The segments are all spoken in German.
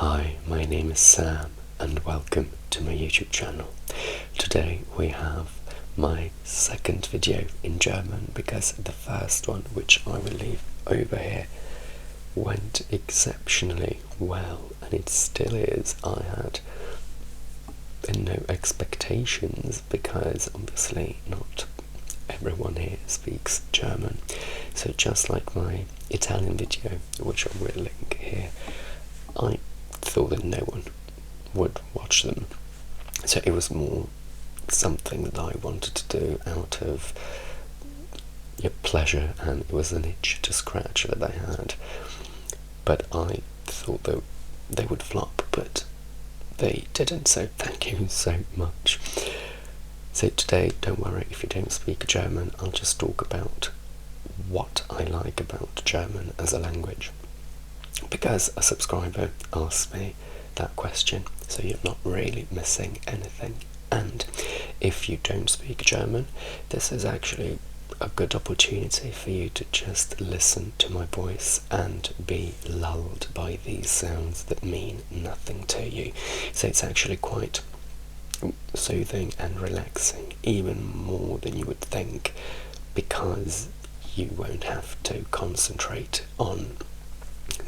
Hi, my name is Sam and welcome to my YouTube channel. Today we have my second video in German because the first one, which I will leave over here, went exceptionally well, and it still is. I had no expectations because obviously not everyone here speaks German. So just like my Italian video, which I will link here, I thought that no one would watch them. So it was more something that I wanted to do out of pleasure, and it was an itch to scratch that I had. But I thought that they would flop, but they didn't, so thank you so much. So today, don't worry if you don't speak German, I'll just talk about what I like about German as a language, because a subscriber asked me that question, so you're not really missing anything. And if you don't speak German, this is actually a good opportunity for you to just listen to my voice and be lulled by these sounds that mean nothing to you. So it's actually quite soothing and relaxing, even more than you would think, because you won't have to concentrate on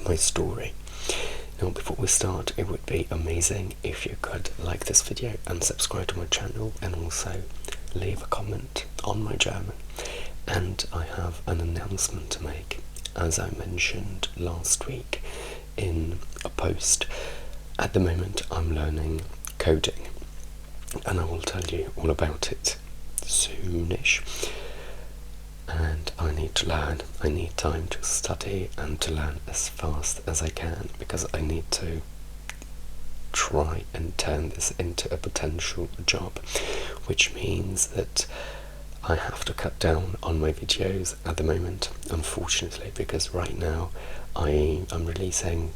my story. Now, before we start, it would be amazing if you could like this video and subscribe to my channel, and also leave a comment on my German. And I have an announcement to make. As I mentioned last week in a post, at the moment I'm learning coding, and I will tell you all about it soonish. And I need to learn. I need time to study and to learn as fast as I can, because I need to try and turn this into a potential job, which means that I have to cut down on my videos at the moment, unfortunately, because right now I am releasing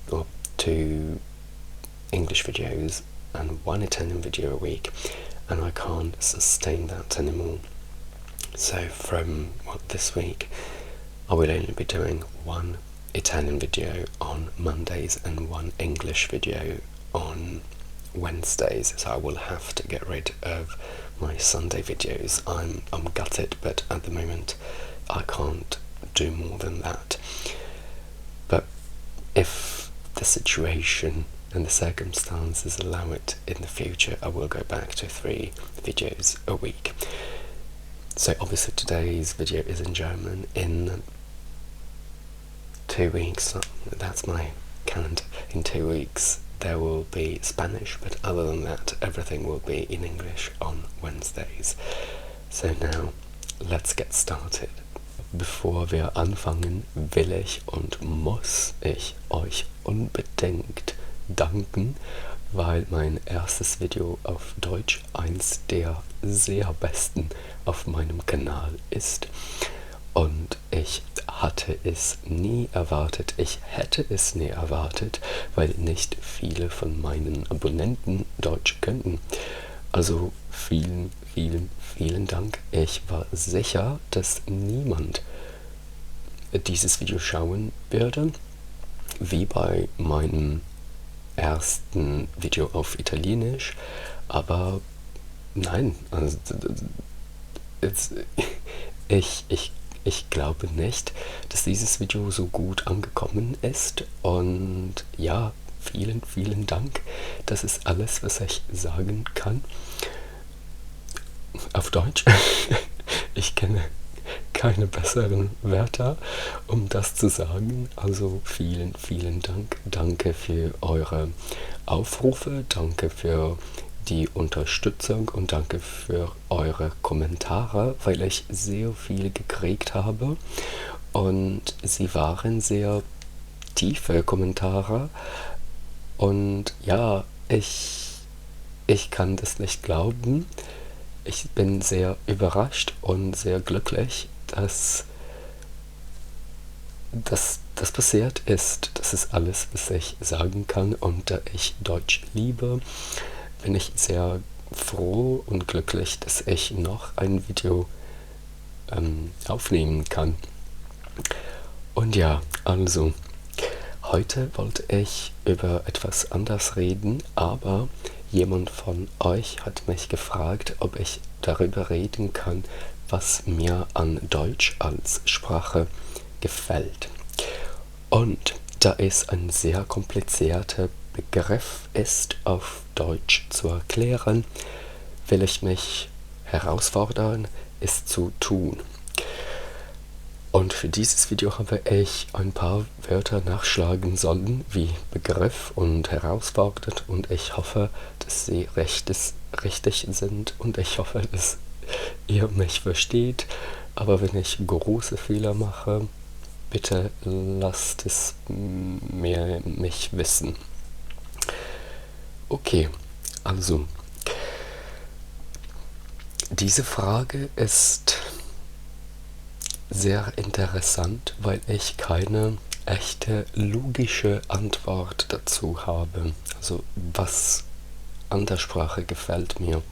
2 English videos and 1 Italian video a week, and I can't sustain that anymore. So from this week, I will only be doing 1 Italian video on Mondays and 1 English video on Wednesdays. So I will have to get rid of my Sunday videos. I'm gutted, but at the moment I can't do more than that. But if the situation and the circumstances allow it in the future, I will go back to 3 videos a week. So obviously today's video is in German. In 2 weeks, that's my calendar, in 2 weeks there will be Spanish, but other than that everything will be in English on Wednesdays. So now let's get started. Bevor wir anfangen, will ich und muss ich euch unbedingt danken, weil mein erstes Video auf Deutsch eins der sehr besten auf meinem Kanal ist. Und ich hatte es nie erwartet, ich hätte es nie erwartet, weil nicht viele von meinen Abonnenten Deutsch könnten. Also vielen, vielen, vielen Dank. Ich war sicher, dass niemand dieses Video schauen würde, wie bei meinem ersten Video auf Italienisch, aber nein, also ich glaube nicht, dass dieses Video so gut angekommen ist, und ja, vielen, vielen Dank. Das ist alles, was ich sagen kann. Auf Deutsch. Ich kenne keine besseren Wörter, um das zu sagen. Also vielen, vielen Dank. Danke für eure Aufrufe, danke für die Unterstützung und danke für eure Kommentare, weil ich sehr viel gekriegt habe, und sie waren sehr tiefe Kommentare, und ja, ich kann das nicht glauben. Ich bin sehr überrascht und sehr glücklich, dass das passiert ist. Das ist alles, was ich sagen kann, und da ich Deutsch liebe, bin ich sehr froh und glücklich, dass ich noch ein Video aufnehmen kann. Und ja, also Heute wollte ich über etwas anderes reden, aber jemand von euch hat mich gefragt, ob ich darüber reden kann, was mir an Deutsch als Sprache gefällt. Und da es ein sehr komplizierter Begriff ist, auf Deutsch zu erklären, will ich mich herausfordern, es zu tun. Und für dieses Video habe ich ein paar Wörter nachschlagen sollen, wie Begriff und herausfordert, und ich hoffe, dass sie richtig sind und ich hoffe, dass ihr mich versteht. Aber wenn ich große Fehler mache, bitte lasst es mich wissen. Okay, also diese Frage ist sehr interessant, weil ich keine echte logische Antwort dazu habe. Also was an der Sprache gefällt mir.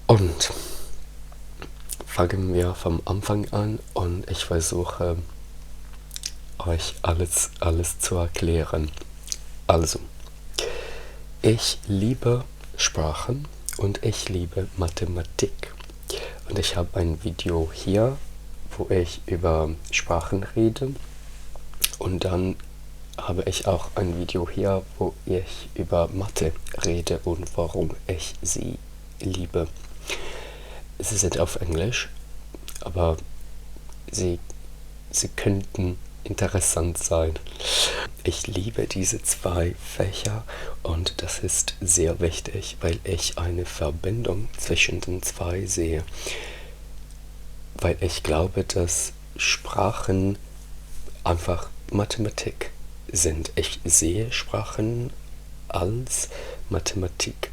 Und fangen wir vom Anfang an und ich versuche euch alles zu erklären. Also, ich liebe Sprachen und ich liebe Mathematik. Und ich habe ein Video hier, wo ich über Sprachen rede. Und dann habe ich auch ein Video hier, wo ich über Mathe rede und warum ich sie liebe. Sie sind auf Englisch, aber sie könnten interessant sein. Ich liebe diese zwei Fächer und das ist sehr wichtig, weil ich eine Verbindung zwischen den zwei sehe. Weil ich glaube, dass Sprachen einfach Mathematik sind. Ich sehe Sprachen als Mathematik.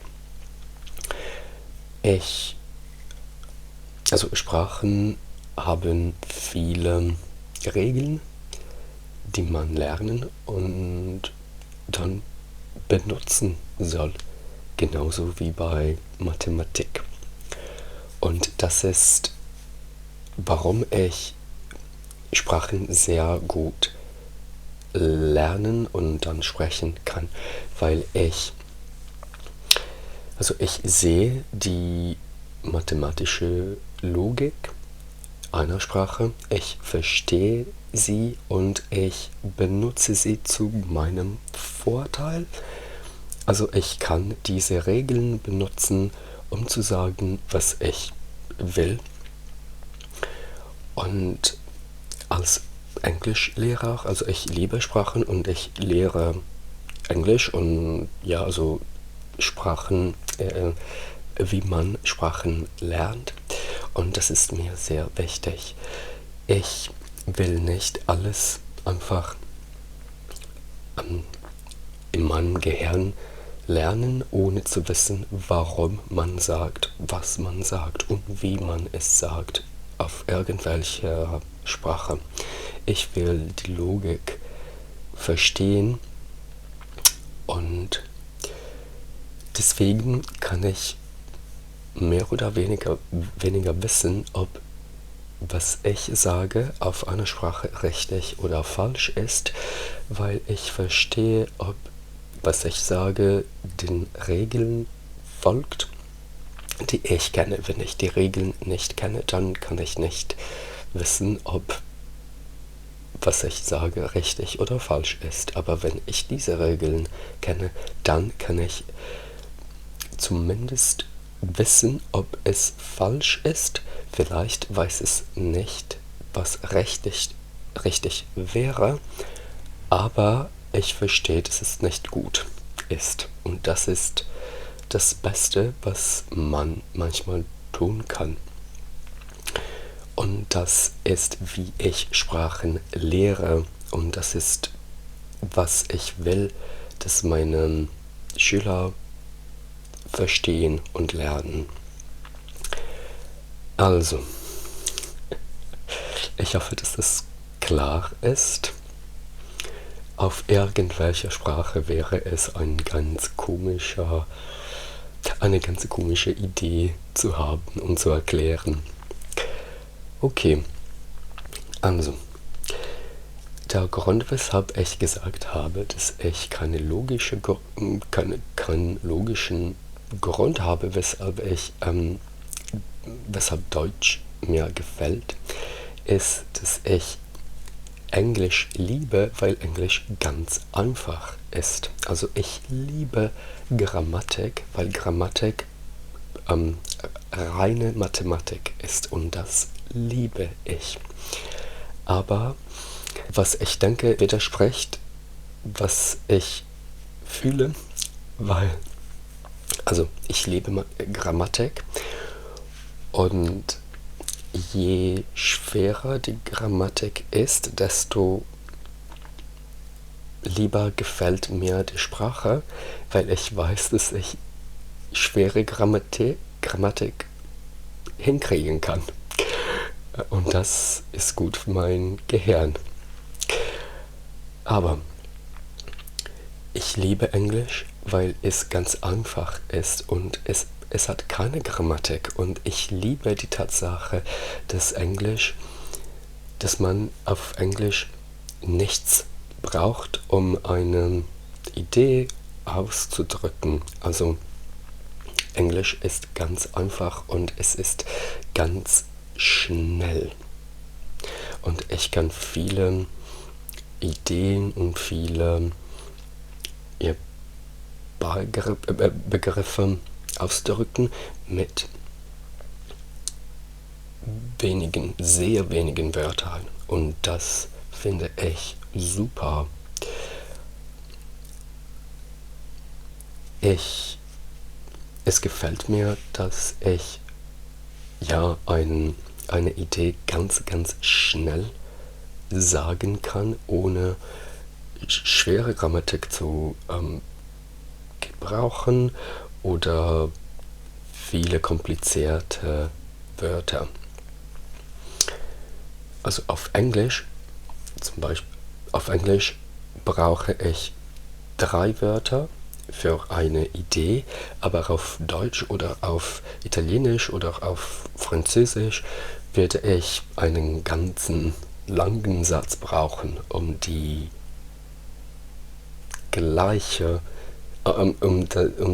Also Sprachen haben viele Regeln, die man lernen und dann benutzen soll, genauso wie bei Mathematik. Und das ist, warum ich Sprachen sehr gut lernen und dann sprechen kann, weil ich sehe die mathematische Logik einer Sprache, ich verstehe sie und ich benutze sie zu meinem Vorteil. Also ich kann diese Regeln benutzen, um zu sagen, was ich will. Und als Englischlehrer, also ich liebe Sprachen und ich lehre Englisch und ja, also Sprachen, wie man Sprachen lernt. Und das ist mir sehr wichtig. Ich will nicht alles einfach in meinem Gehirn lernen, ohne zu wissen, warum man sagt, was man sagt und wie man es sagt auf irgendwelcher Sprache. Ich will die Logik verstehen und deswegen kann ich mehr oder weniger wissen, ob was ich sage auf einer Sprache richtig oder falsch ist, weil ich verstehe, ob was ich sage den Regeln folgt, die ich kenne. Wenn ich die Regeln nicht kenne, dann kann ich nicht wissen, ob was ich sage richtig oder falsch ist. Aber wenn ich diese Regeln kenne, dann kann ich zumindest wissen, ob es falsch ist. Vielleicht weiß es nicht, was richtig wäre, aber ich verstehe, dass es nicht gut ist. Und das ist das Beste, was man manchmal tun kann. Und das ist, wie ich Sprachen lehre. Und das ist, was ich will, dass meine Schüler verstehen und lernen. Also, ich hoffe, dass es klar ist. Auf irgendwelcher Sprache wäre es eine ganz komische Idee zu haben und zu erklären. Okay, also, der Grund, weshalb ich gesagt habe, dass ich keinen logischen Grund habe, weshalb Deutsch mir gefällt, ist, dass ich Englisch liebe, weil Englisch ganz einfach ist. Also ich liebe Grammatik, weil Grammatik reine Mathematik ist und das liebe ich. Aber was ich denke, widerspricht, was ich fühle, weil, also ich liebe Grammatik und je schwerer die Grammatik ist, desto lieber gefällt mir die Sprache, weil ich weiß, dass ich schwere Grammatik hinkriegen kann. Und das ist gut für mein Gehirn. Aber ich liebe Englisch, weil es ganz einfach ist und es hat keine Grammatik. Und ich liebe die Tatsache, dass man auf Englisch nichts braucht, um eine Idee auszudrücken. Also Englisch ist ganz einfach und es ist ganz schnell. Und ich kann viele Ideen und viele Begriffe ausdrücken mit sehr wenigen Wörtern. Und das finde ich super. Es gefällt mir, dass ich eine Idee ganz, ganz schnell sagen kann, ohne schwere Grammatik zu gebrauchen oder viele komplizierte Wörter. Also auf Englisch brauche ich 3 Wörter für eine Idee, aber auf Deutsch oder auf Italienisch oder auf Französisch werde ich einen ganzen langen Satz brauchen, um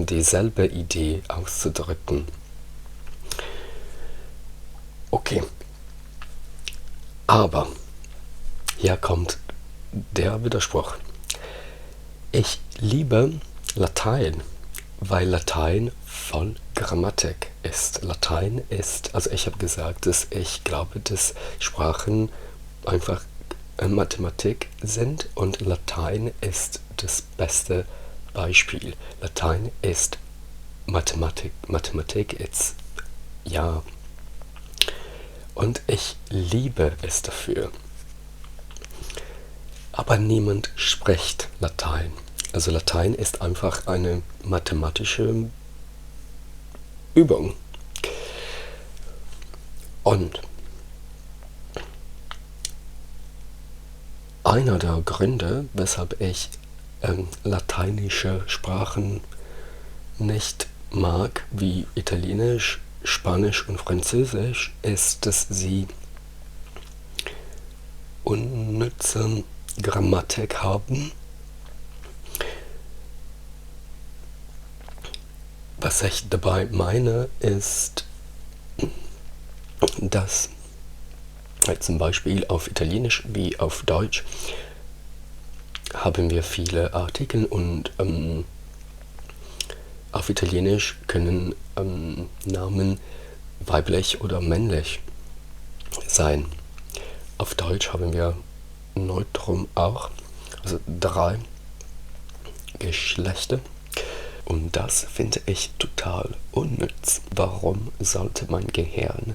dieselbe Idee auszudrücken. Okay, aber hier kommt der Widerspruch. Ich liebe Latein, weil Latein voll Grammatik ist. Also ich habe gesagt, dass ich glaube, dass Sprachen einfach Mathematik sind und Latein ist das beste Beispiel. Latein ist Mathematik. Mathematik ist, ja. Und ich liebe es dafür. Aber niemand spricht Latein. Also Latein ist einfach eine mathematische Übung. Und einer der Gründe, weshalb ich lateinische Sprachen nicht mag, wie Italienisch, Spanisch und Französisch, ist, dass sie unnütze Grammatik haben. Was ich dabei meine, ist, dass zum Beispiel auf Italienisch wie auf Deutsch haben wir viele Artikel und auf Italienisch können Namen weiblich oder männlich sein. Auf Deutsch haben wir Neutrum auch, also 3 Geschlechter. Und das finde ich total unnütz. Warum sollte mein Gehirn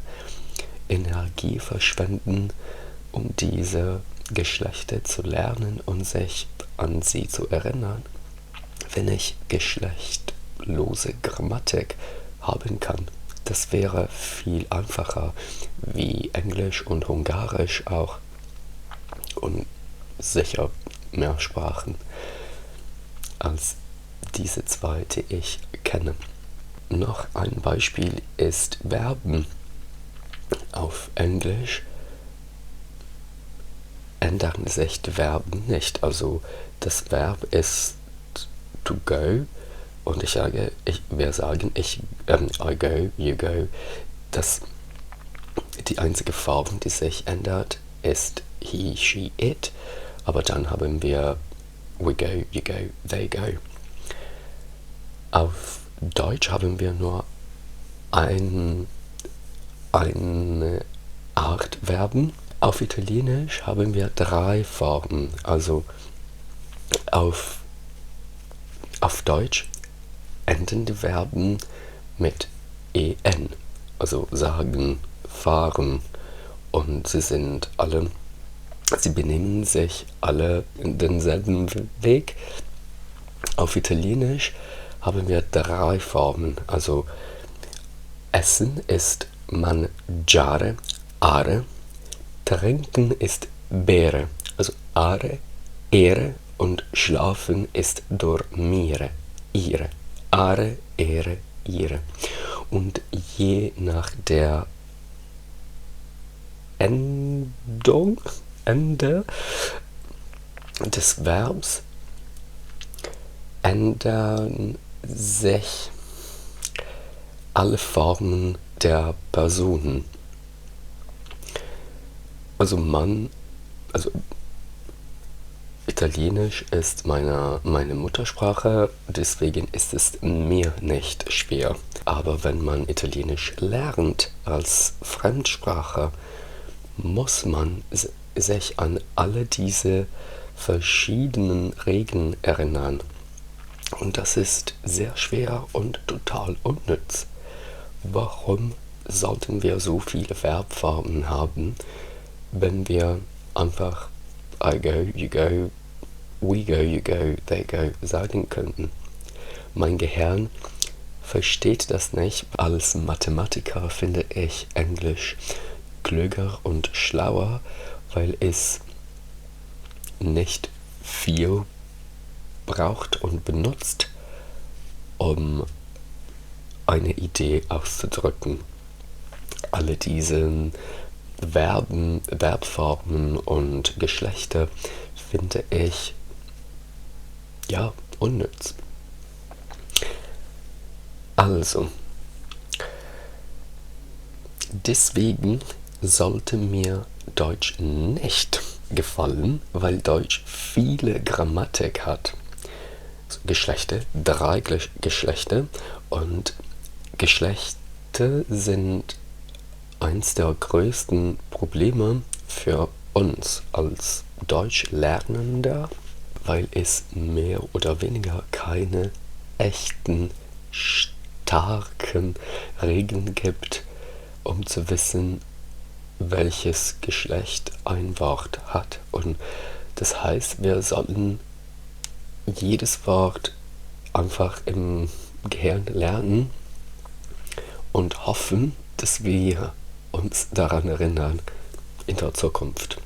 Energie verschwenden, um diese Geschlechter zu lernen und sich an sie zu erinnern, wenn ich geschlechtlose Grammatik haben kann? Das wäre viel einfacher, wie Englisch und Ungarisch auch. Und sicher mehr Sprachen als diese 2, die ich kenne. Noch ein Beispiel ist Verben. Auf Englisch ändern sich die Verben nicht. Also das Verb ist to go und wir sagen I go, you go. Die einzige Form, die sich ändert, ist he, she, it. Aber dann haben wir we go, you go, they go. Auf Deutsch haben wir nur eine Art Verben. Auf Italienisch haben wir 3 Formen. Also auf Deutsch enden die Verben mit en. Also sagen, fahren. Und sie benehmen sich alle in denselben Weg. Auf Italienisch haben wir 3 Formen. Also Essen ist mangiare, are. Trinken ist bere, also are, ere. Und schlafen ist dormire, ire. Are, ere, ire. Und je nach der Ende des Verbs ändern sich alle Formen der Personen. Also Italienisch ist meine Muttersprache, deswegen ist es mir nicht schwer. Aber wenn man Italienisch lernt als Fremdsprache, muss man sich an alle diese verschiedenen Regeln erinnern. Und das ist sehr schwer und total unnütz. Warum sollten wir so viele Verbformen haben, wenn wir einfach I go, you go, we go, you go, they go sagen könnten? Mein Gehirn versteht das nicht. Als Mathematiker finde ich Englisch klüger und schlauer, weil es nicht viel braucht und benutzt, um eine Idee auszudrücken. Alle diese Verben, Verbformen und Geschlechter finde ich unnütz. Also, deswegen sollte mir Deutsch nicht gefallen, weil Deutsch viele Grammatik hat. Geschlechter, 3 Geschlechter, und Geschlechter sind eins der größten Probleme für uns als Deutschlernender, weil es mehr oder weniger keine echten, starken Regeln gibt, um zu wissen, welches Geschlecht ein Wort hat. Und das heißt, wir sollten jedes Wort einfach im Gehirn lernen und hoffen, dass wir uns daran erinnern in der Zukunft.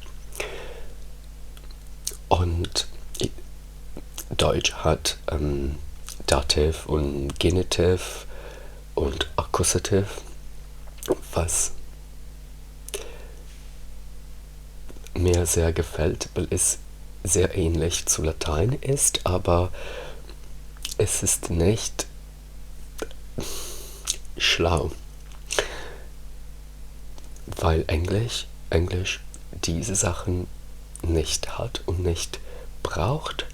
Und Deutsch hat Dativ und Genitiv und Akkusativ, was mir sehr gefällt, weil es sehr ähnlich zu Latein ist, aber es ist nicht schlau, weil Englisch diese Sachen nicht hat und nicht braucht,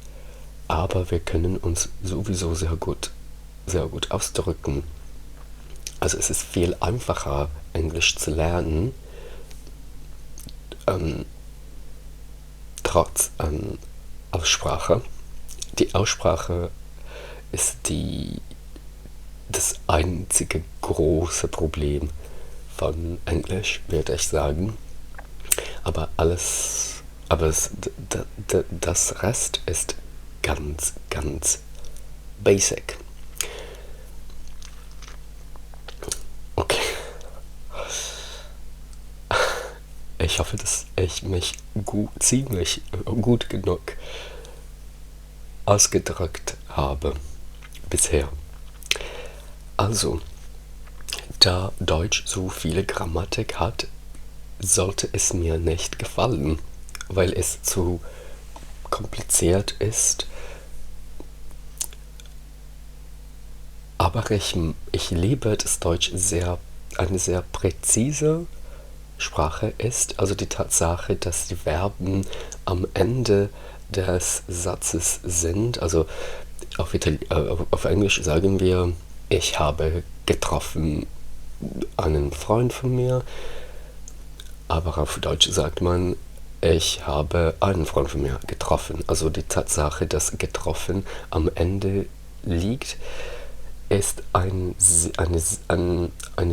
aber wir können uns sowieso sehr gut ausdrücken. Also es ist viel einfacher, Englisch zu lernen, trotz Aussprache. Die Aussprache ist das einzige große Problem von Englisch, würde ich sagen. Aber das Rest ist ganz, ganz basic. Okay. Ich hoffe, dass ich mich ziemlich gut genug ausgedrückt habe bisher. Also, da Deutsch so viele Grammatik hat, sollte es mir nicht gefallen, weil es zu kompliziert ist. Aber ich liebe, dass Deutsch eine sehr präzise Sprache ist. Also die Tatsache, dass die Verben am Ende des Satzes sind. Also auf Englisch sagen wir, ich habe getroffen einen Freund von mir, aber auf Deutsch sagt man, ich habe einen Freund von mir getroffen. Also die Tatsache, dass getroffen am Ende liegt, ist eine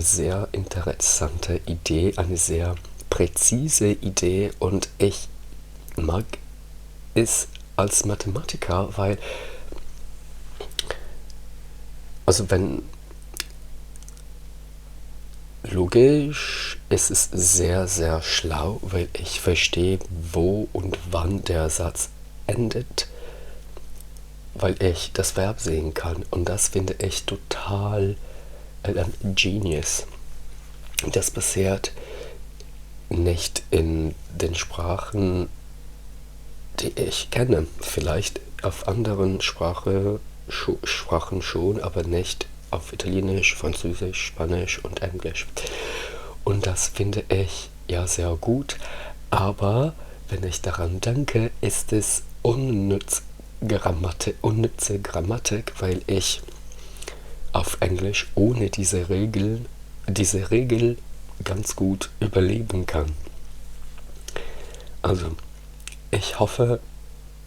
sehr interessante Idee, eine sehr präzise Idee, und ich mag es als Mathematiker, weil, also wenn logisch ist es sehr, sehr schlau, weil ich verstehe, wo und wann der Satz endet, weil ich das Verb sehen kann, und das finde ich total genius. Das passiert nicht in den Sprachen, die ich kenne. Vielleicht auf anderen Sprachen schon, aber nicht auf Italienisch, Französisch, Spanisch und Englisch. Und das finde ich ja sehr gut. Aber wenn ich daran denke, ist es unnütze Grammatik, weil ich auf Englisch ohne diese Regel ganz gut überleben kann. Also, ich hoffe,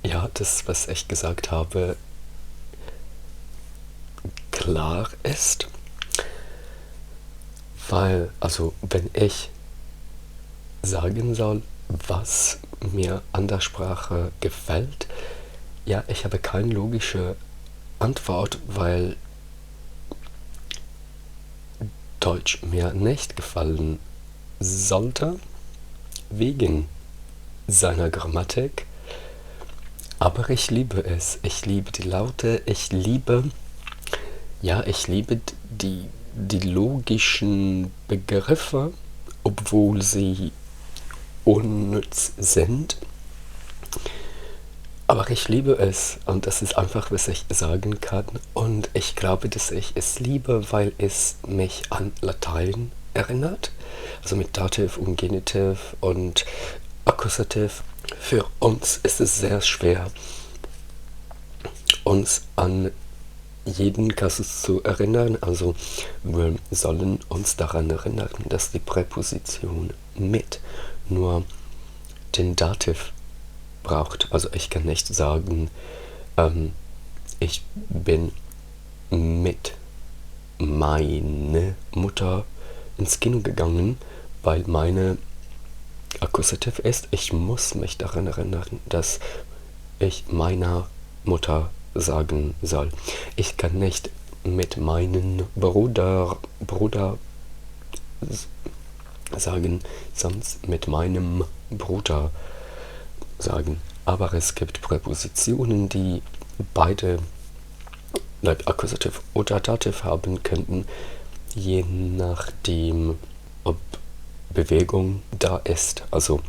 ja, das, was ich gesagt habe, klar ist, weil, also, wenn ich sagen soll, was mir an der Sprache gefällt, ja, ich habe keine logische Antwort, weil Deutsch mir nicht gefallen sollte, wegen seiner Grammatik. Aber ich liebe es. Ich liebe die Laute. Ich liebe die logischen Begriffe, obwohl sie unnütz sind. Aber ich liebe es, und das ist einfach, was ich sagen kann. Und ich glaube, dass ich es liebe, weil es mich an Latein erinnert. Also mit Dativ und Genitiv und Akkusativ. Für uns ist es sehr schwer, uns an jeden Kasus zu erinnern. Also wir sollen uns daran erinnern, dass die Präposition mit nur den Dativ braucht. Also ich kann nicht sagen, ich bin mit meine Mutter ins Kino gegangen, weil meine Akkusativ ist. Ich muss mich daran erinnern, dass ich meiner Mutter sagen soll. Ich kann nicht mit meinem Bruder sagen, sonst mit meinem Bruder sagen. Aber es gibt Präpositionen, die beide Akkusativ oder Dativ haben könnten, je nachdem, ob Bewegung da ist. Also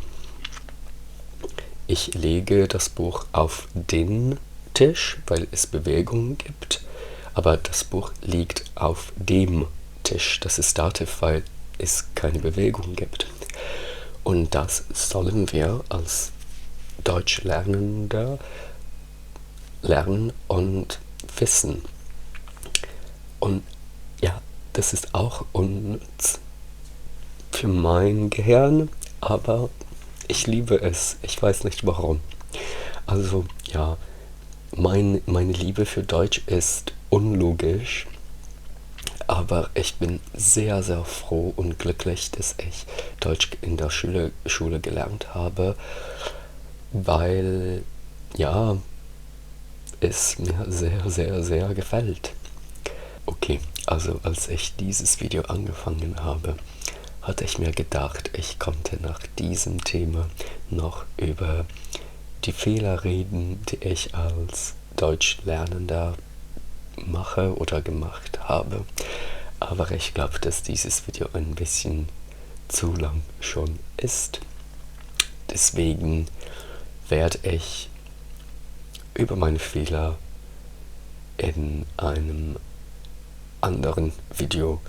ich lege das Buch auf den Tisch, weil es Bewegung gibt, aber das Buch liegt auf dem Tisch. Das ist Dativ, weil es keine Bewegung gibt. Und das sollen wir als Deutschlernender lernen und wissen. Und ja, das ist auch unnütz für mein Gehirn, aber ich liebe es. Ich weiß nicht warum. Also ja, meine Liebe für Deutsch ist unlogisch, aber ich bin sehr, sehr froh und glücklich, dass ich Deutsch in der Schule gelernt habe, weil ja, es mir sehr, sehr, sehr gefällt. Okay, also als ich dieses Video angefangen habe, hatte ich mir gedacht, ich konnte nach diesem Thema noch über die Fehler reden, die ich als Deutschlernender mache oder gemacht habe. Aber ich glaube, dass dieses Video ein bisschen zu lang schon ist. Deswegen werde ich über meine Fehler in einem anderen Video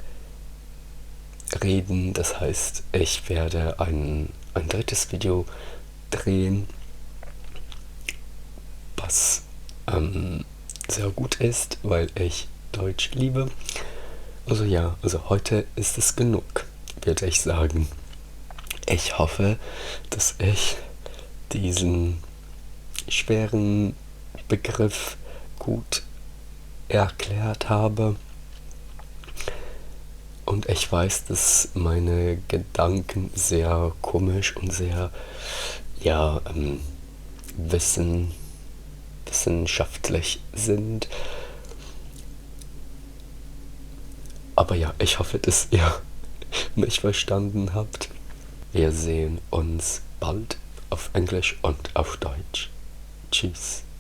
reden. Das heißt, ich werde ein drittes Video drehen, was sehr gut ist, weil ich Deutsch liebe. Also ja, also heute ist es genug, würde ich sagen. Ich hoffe, dass ich diesen schweren Begriff gut erklärt habe. Und ich weiß, dass meine Gedanken sehr komisch und sehr, ja, wissenschaftlich sind. Aber ja, ich hoffe, dass ihr mich verstanden habt. Wir sehen uns bald auf Englisch und auf Deutsch. Tschüss.